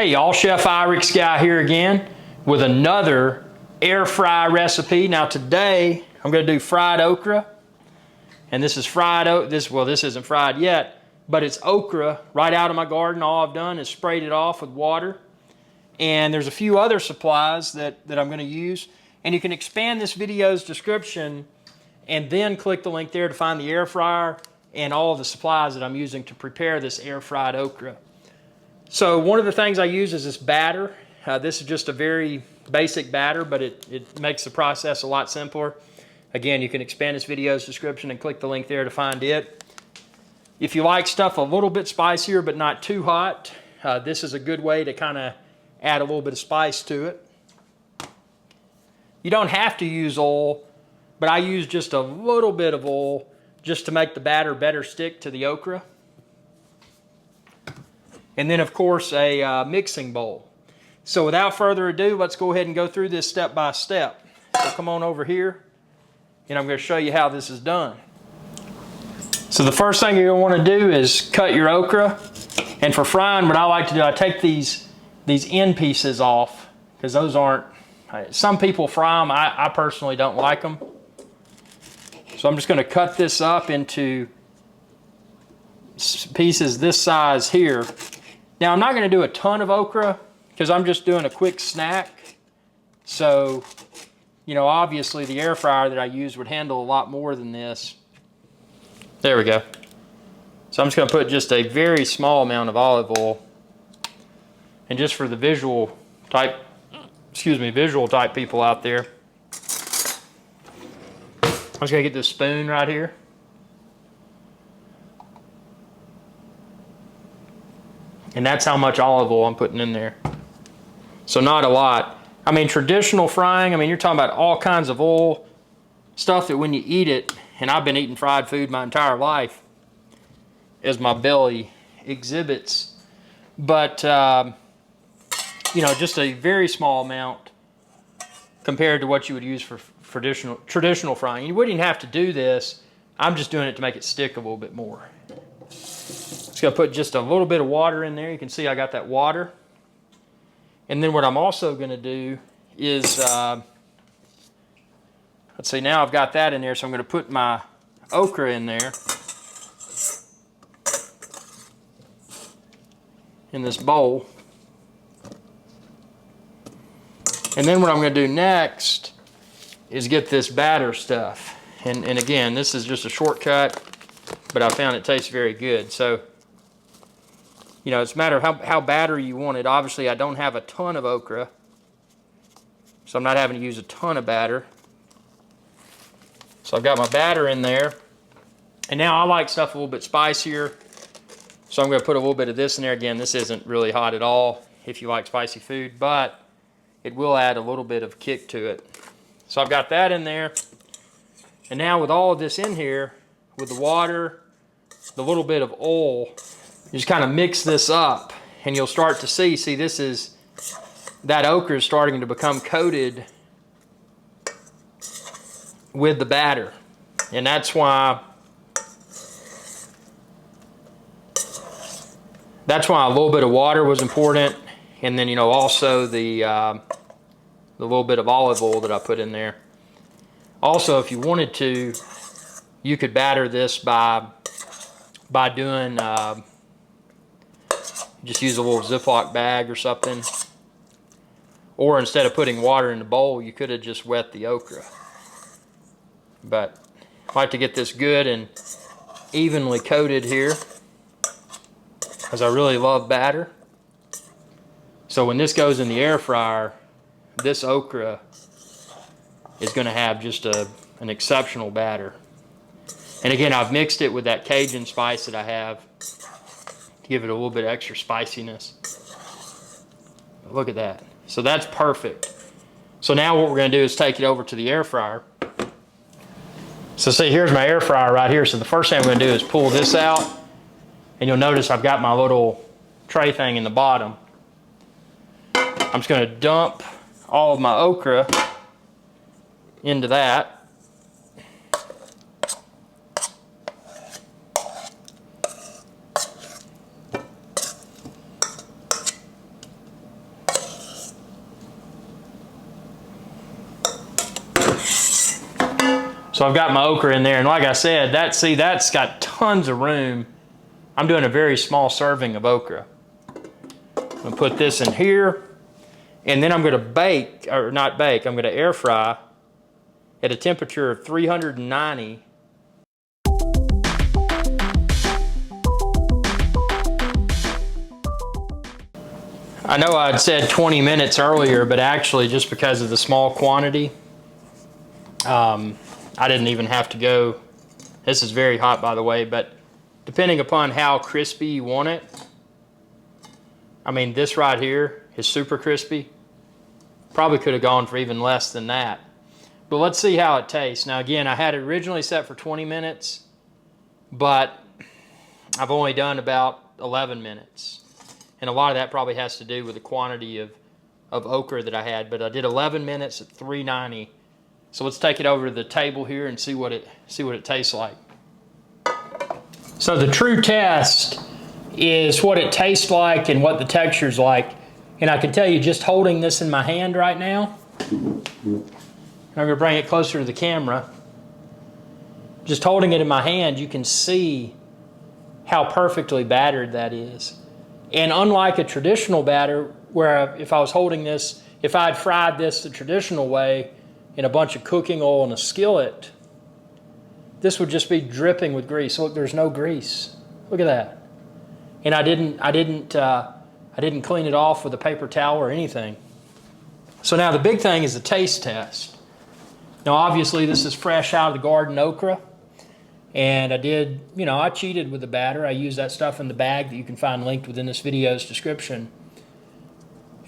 Hey y'all, Chef IrixGuy here again with another air fry recipe. Now today I'm going to do fried okra, and this is fried this isn't fried yet, but it's okra right out of my garden. All I've done is sprayed it off with water, and there's a few other supplies that I'm going to use, and you can expand this video's description and then click the link there to find the air fryer and all the supplies that I'm using to prepare this air fried okra. So one of the things I use is this batter. This is just a very basic batter, but it makes the process a lot simpler. Again, you can expand this video's description and click the link there to find it. If you like stuff a little bit spicier but not too hot, this is a good way to kind of add a little bit of spice to it. You don't have to use oil, but I use just a little bit of oil just to make the batter better stick to the okra. And then, of course, a mixing bowl. So without further ado, let's go ahead and go through this step by step. So come on over here, and I'm going to show you how this is done. So the first thing you're going to want to do is cut your okra. And for frying, what I like to do, I take these end pieces off, because those aren't, some people fry them. I personally don't like them. So I'm just going to cut this up into pieces this size here. Now I'm not going to do a ton of okra because I'm just doing a quick snack. So, you know, obviously the air fryer that I use would handle a lot more than this. There we go. So I'm just going to put just a very small amount of olive oil. And just for the visual type people out there, I'm just going to get this spoon right here. And that's how much olive oil I'm putting in there. So not a lot. I mean, traditional frying, I mean, you're talking about all kinds of oil, stuff that when you eat it, and I've been eating fried food my entire life, as my belly exhibits. But, you know, just a very small amount compared to what you would use for traditional frying. You wouldn't even have to do this. I'm just doing it to make it stick a little bit more. Just going to put just a little bit of water in there. You can see I got that water. And then what I'm also going to do is, let's see, now I've got that in there, so I'm going to put my okra in there. In this bowl. And then what I'm going to do next is get this batter stuff. And again, this is just a shortcut, but I found it tastes very good. So, you know, it's a matter of how battery you want it. Obviously, I don't have a ton of okra, so I'm not having to use a ton of batter. So I've got my batter in there. And now I like stuff a little bit spicier, so I'm going to put a little bit of this in there. Again, this isn't really hot at all if you like spicy food, but it will add a little bit of kick to it. So I've got that in there. And now with all of this in here, with the water, the little bit of oil, you just kind of mix this up, and you'll start to see this is, that okra is starting to become coated with the batter. And that's why a little bit of water was important. And then, you know, also the little bit of olive oil that I put in there. Also, if you wanted to, you could batter this by doing, just use a little Ziploc bag or something. Or instead of putting water in the bowl, you could have just wet the okra. But I like to get this good and evenly coated here, because I really love batter. So when this goes in the air fryer, this okra is going to have just an exceptional batter. And again, I've mixed it with that Cajun spice that I have to give it a little bit of extra spiciness. Look at that. So that's perfect. So now what we're going to do is take it over to the air fryer. So see, here's my air fryer right here. So the first thing I'm going to do is pull this out, and you'll notice I've got my little tray thing in the bottom. I'm just going to dump all of my okra into that. So I've got my okra in there, and like I said, that's got tons of room. I'm doing a very small serving of okra. I'm gonna put this in here, and then I'm gonna bake, or not bake, I'm gonna air fry at a temperature of 390. I know I'd said 20 minutes earlier, but actually just because of the small quantity, I didn't even have to go. This is very hot, by the way, but depending upon how crispy you want it, I mean, this right here is super crispy. Probably could have gone for even less than that. But let's see how it tastes. Now again, I had it originally set for 20 minutes, but I've only done about 11 minutes. And a lot of that probably has to do with the quantity of okra that I had, but I did 11 minutes at 390. So let's take it over to the table here and see what it tastes like. So the true test is what it tastes like and what the texture's like. And I can tell you, just holding this in my hand right now, I'm gonna bring it closer to the camera. Just holding it in my hand, you can see how perfectly battered that is. And unlike a traditional batter, where if I was holding this, if I'd fried this the traditional way in a bunch of cooking oil in a skillet, this would just be dripping with grease. Look, there's no grease. Look at that. And I didn't clean it off with a paper towel or anything. So now the big thing is the taste test. Now obviously this is fresh out of the garden okra. And I cheated with the batter. I used that stuff in the bag that you can find linked within this video's description.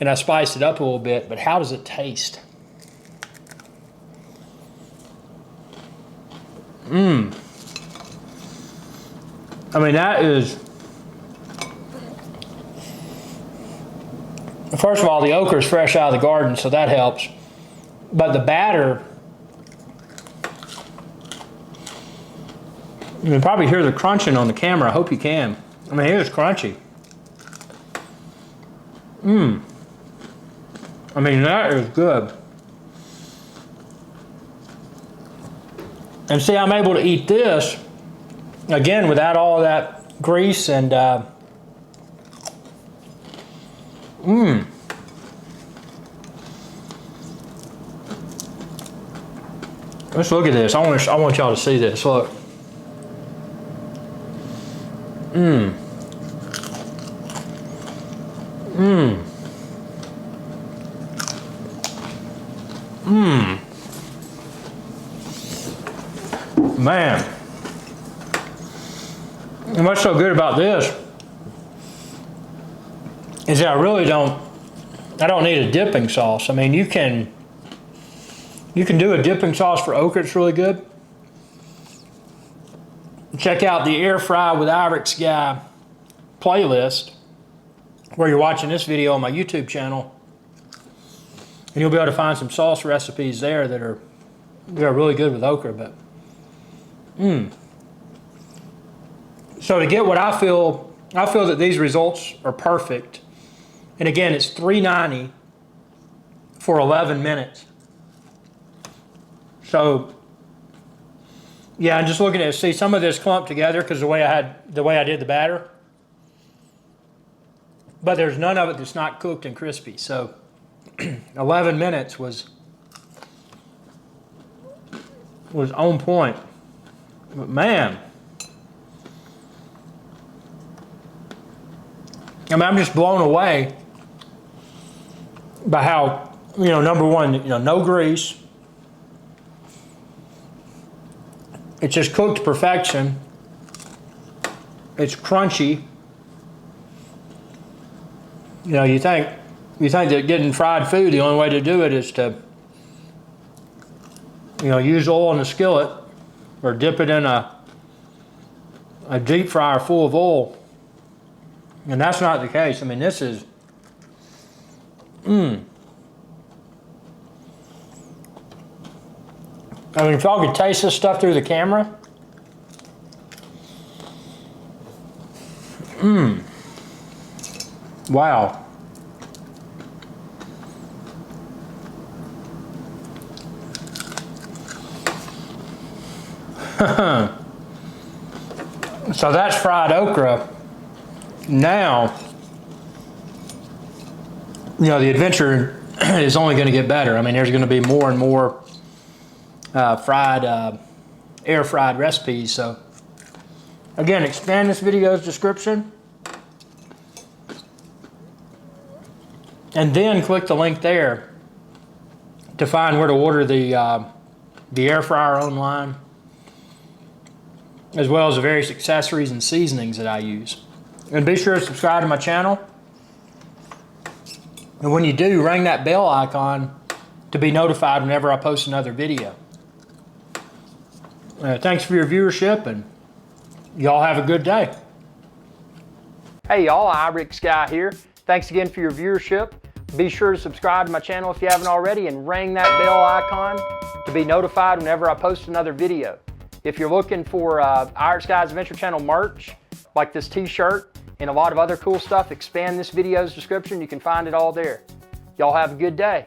And I spiced it up a little bit, but how does it taste? I mean, that is, first of all, the okra is fresh out of the garden, so that helps. But the batter, you can probably hear the crunching on the camera. I hope you can. I mean, it is crunchy. I mean, that is good. And see, I'm able to eat this, again, without all that grease and, Let's look at this. I want y'all to see this. Look. Man. And what's so good about this is that I don't need a dipping sauce. I mean, you can do a dipping sauce for okra. It's really good. Check out the Air Fry with IrixGuy playlist where you're watching this video on my YouTube channel, and you'll be able to find some sauce recipes there that are really good with okra. But so to get what I feel that these results are perfect. And again, it's $3.90 for 11 minutes. So yeah, I'm just looking at, see, some of this clumped together because the way I did the batter. But there's none of it that's not cooked and crispy. So 11 minutes was on point. But man, I mean, I'm just blown away by how, number one, no grease. It's just cooked to perfection. It's crunchy. You think that getting fried food, the only way to do it is to, use oil in a skillet or dip it in a deep fryer full of oil. And that's not the case. I mean, this is, I mean, if y'all could taste this stuff through the camera. Wow. So that's fried okra. Now, you know, the adventure is only going to get better. I mean, there's going to be more and more air fried recipes. So again, expand this video's description and then click the link there to find where to order the air fryer online, as well as the various accessories and seasonings that I use. And be sure to subscribe to my channel. And when you do, ring that bell icon to be notified whenever I post another video. Thanks for your viewership, and y'all have a good day. Hey y'all, IrixGuy here. Thanks again for your viewership. Be sure to subscribe to my channel if you haven't already, and ring that bell icon to be notified whenever I post another video. If you're looking for IrixGuy's Adventure Channel merch, like this t-shirt and a lot of other cool stuff, expand this video's description. You can find it all there. Y'all have a good day.